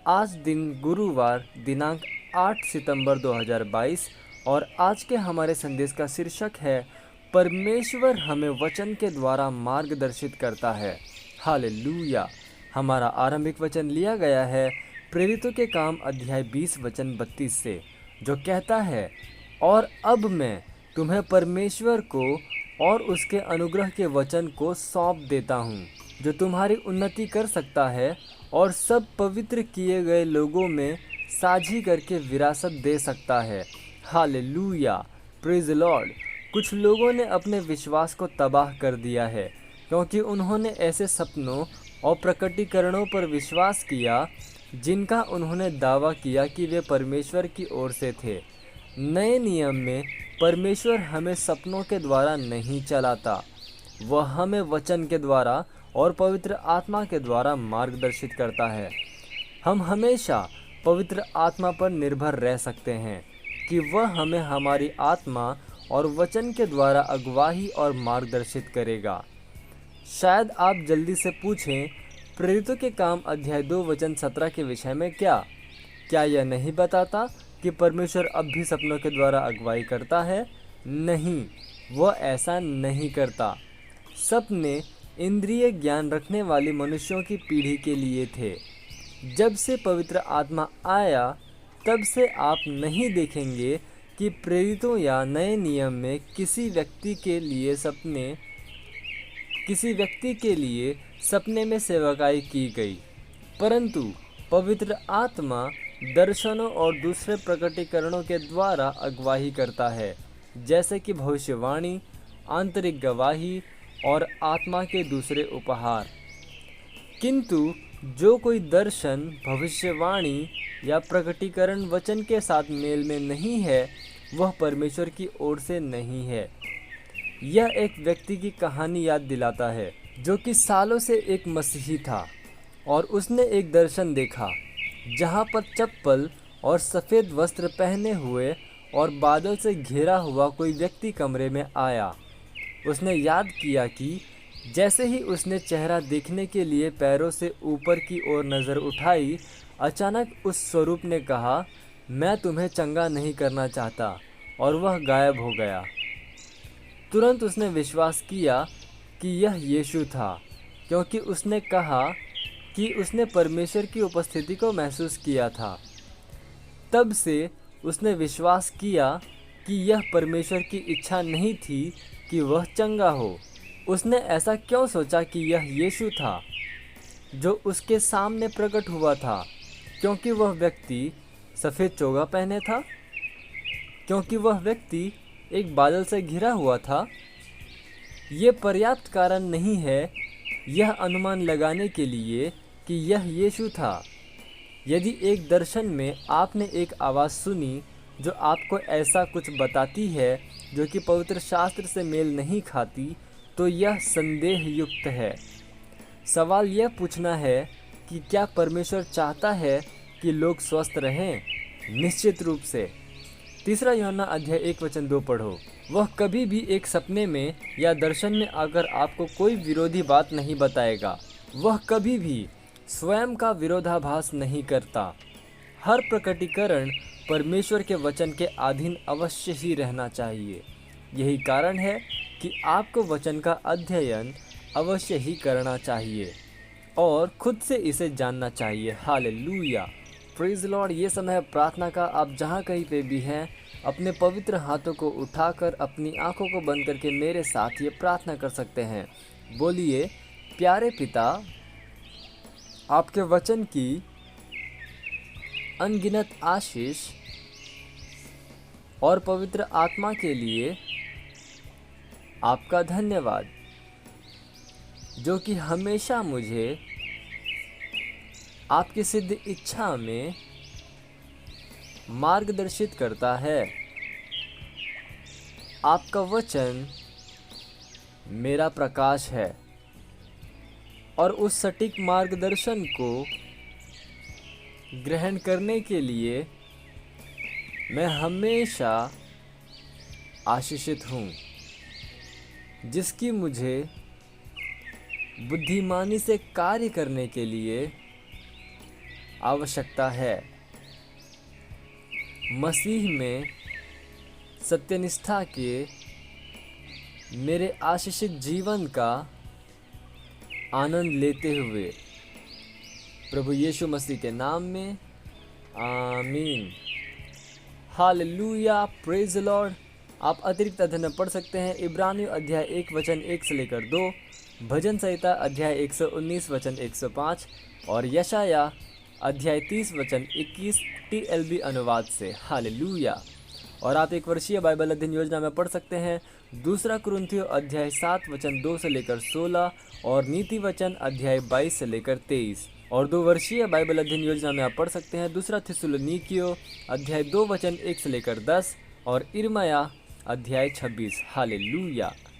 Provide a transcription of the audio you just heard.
आज दिन गुरुवार दिनांक 8 सितंबर 2022 और आज के हमारे संदेश का शीर्षक है परमेश्वर हमें वचन के द्वारा मार्गदर्शित करता है। हालेलुया। हमारा आरंभिक वचन लिया गया है प्रेरितों के काम अध्याय 20 वचन 32 से, जो कहता है, और अब मैं तुम्हें परमेश्वर को और उसके अनुग्रह के वचन को सौंप देता हूँ, जो तुम्हारी उन्नति कर सकता है और सब पवित्र किए गए लोगों में साझी करके विरासत दे सकता है। Hallelujah, praise Lord. कुछ लोगों ने अपने विश्वास को तबाह कर दिया है क्योंकि उन्होंने ऐसे सपनों और प्रकटीकरणों पर विश्वास किया जिनका उन्होंने दावा किया कि वे परमेश्वर की ओर से थे। नए नियम में परमेश्वर हमें सपनों के द्वारा नहीं चलाता, वह हमें वचन के द्वारा और पवित्र आत्मा के द्वारा मार्गदर्शित करता है। हम हमेशा पवित्र आत्मा पर निर्भर रह सकते हैं कि वह हमें हमारी आत्मा और वचन के द्वारा अगुवाही और मार्गदर्शित करेगा। शायद आप जल्दी से पूछें, प्रेरितों के काम अध्याय 2 वचन 17 के विषय में क्या यह नहीं बताता कि परमेश्वर अब भी सपनों के द्वारा अगुवाई करता है? नहीं, वह ऐसा नहीं करता। सपने इंद्रिय ज्ञान रखने वाली मनुष्यों की पीढ़ी के लिए थे। जब से पवित्र आत्मा आया तब से आप नहीं देखेंगे कि प्रेरितों या नए नियम में किसी व्यक्ति के लिए सपने में सेवकाई की गई, परंतु पवित्र आत्मा दर्शनों और दूसरे प्रकटीकरणों के द्वारा अगुवाही करता है, जैसे कि भविष्यवाणी, आंतरिक गवाही और आत्मा के दूसरे उपहार। किंतु जो कोई दर्शन, भविष्यवाणी या प्रकटीकरण वचन के साथ मेल में नहीं है, वह परमेश्वर की ओर से नहीं है। यह एक व्यक्ति की कहानी याद दिलाता है जो कि सालों से एक मसीही था और उसने एक दर्शन देखा जहाँ पर चप्पल और सफ़ेद वस्त्र पहने हुए और बादल से घिरा हुआ कोई व्यक्ति कमरे में आया। उसने याद किया कि जैसे ही उसने चेहरा देखने के लिए पैरों से ऊपर की ओर नज़र उठाई, अचानक उस स्वरूप ने कहा, मैं तुम्हें चंगा नहीं करना चाहता, और वह गायब हो गया। तुरंत उसने विश्वास किया कि यह यीशु था, क्योंकि उसने कहा कि उसने परमेश्वर की उपस्थिति को महसूस किया था। तब से उसने विश्वास किया कि यह परमेश्वर की इच्छा नहीं थी कि वह चंगा हो। उसने ऐसा क्यों सोचा कि यह यीशु था जो उसके सामने प्रकट हुआ था? क्योंकि वह व्यक्ति सफ़ेद चोगा पहने था? क्योंकि वह व्यक्ति एक बादल से घिरा हुआ था? ये पर्याप्त कारण नहीं है यह अनुमान लगाने के लिए कि यह यीशु था। यदि एक दर्शन में आपने एक आवाज़ सुनी जो आपको ऐसा कुछ बताती है जो कि पवित्र शास्त्र से मेल नहीं खाती, तो यह संदेह युक्त है। सवाल यह पूछना है कि क्या परमेश्वर चाहता है कि लोग स्वस्थ रहें? निश्चित रूप से। 3 यूहन्ना अध्याय 1 वचन 2 पढ़ो। वह कभी भी एक सपने में या दर्शन में आकर आपको कोई विरोधी बात नहीं बताएगा। वह कभी भी स्वयं का विरोधाभास नहीं करता। हर प्रकटीकरण परमेश्वर के वचन के अधीन अवश्य ही रहना चाहिए। यही कारण है कि आपको वचन का अध्ययन अवश्य ही करना चाहिए और खुद से इसे जानना चाहिए। Hallelujah, praise Lord. ये समय है प्रार्थना का। आप जहाँ कहीं पे भी हैं, अपने पवित्र हाथों को उठाकर अपनी आंखों को बंद करके मेरे साथ ये प्रार्थना कर सकते हैं। बोलिए, प्यारे पिता, आपके वचन की अनगिनत आशीष और पवित्र आत्मा के लिए आपका धन्यवाद, जो कि हमेशा मुझे आपकी सिद्ध इच्छा में मार्गदर्शित करता है। आपका वचन मेरा प्रकाश है और उस सटीक मार्गदर्शन को ग्रहण करने के लिए मैं हमेशा आशीषित हूँ, जिसकी मुझे बुद्धिमानी से कार्य करने के लिए आवश्यकता है। मसीह में सत्यनिष्ठा के मेरे आशीषित जीवन का आनंद लेते हुए प्रभु यीशु मसीह के नाम में आमीन। Hallelujah, praise the Lord. आप अतिरिक्त अध्ययन में पढ़ सकते हैं इब्रानियों अध्याय 1 वचन 1 से लेकर 2, भजन संहिता अध्याय 119 वचन 105 और यशाया अध्याय 30 वचन 21 TLB अनुवाद से। हालेलुया। और आप एक वर्षीय बाइबल अध्ययन योजना में पढ़ सकते हैं दूसरा कुरिन्थियों अध्याय 7 वचन 2 से लेकर 16 और नीति वचन अध्याय 22 से लेकर 23। और 2 वर्षीय बाइबल अध्ययन योजना में आप पढ़ सकते हैं दूसरा थिस्सलुनीकियों अध्याय 2 वचन 1 से लेकर 10 और इर्मया अध्याय 26। हालेलुया।